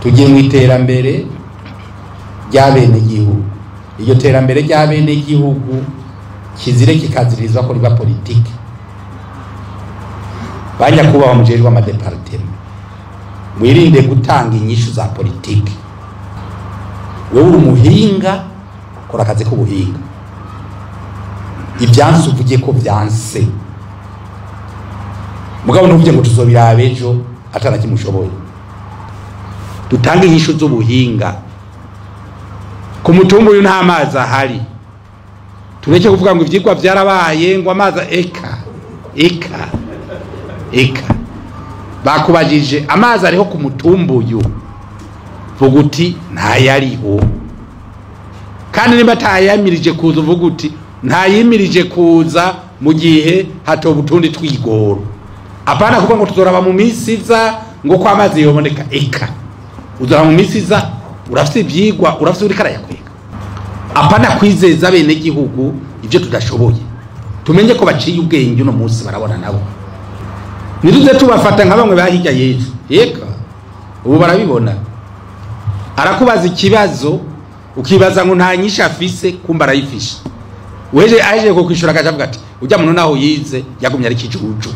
tugiye mu iterambere ry'abene igihugu. Iyo terambere ry'abene igihugu kizire kikazirizwa ko riba politike. Banya kubaho mujerwa amadepartement, mwirinde gutanga inyishu za politike. Wewe uri umuhinga, kora akazi k'ubuhinga. Ibyansi uvuge ko byanse, mugabo ntuvuge ngo tuzobirabe ejo atana kimushoboye. Dutange inyishu z'ubuhinga. Ku mutumba uyu nta mazi ahari, tureke kuvuga ngo ivyigwa vyarabaye ngo amazi eka bakubajije amazi ariho ku mutumba uyu, vuga uti ntayariho. Kandi niba atayamirije kuza uvuga uti ntayimirije kuza mu gihe hatoba utundi twigoro. Apana kuvuga ngo tuzoraba mu misi iza ngo kwa amazi yoboneka. Eka uzora mu misi iza urafite ivyigwa, urafite uri karayakwega. Apana kwizeza bene gihugu ivyo tudashoboye. Tumenye ko baciye ubwenge uno munsi barabona nabo. Niruze tubafata nka bamwe bahijya Yesu. Eka ubu barabibona. Arakubaza ikibazo ukibaza ngo nta nyisha afise, kumba arayifisha. Weje aje ko kwishura akavuga ati ujya muntu naho yize yagumye ari kijuju.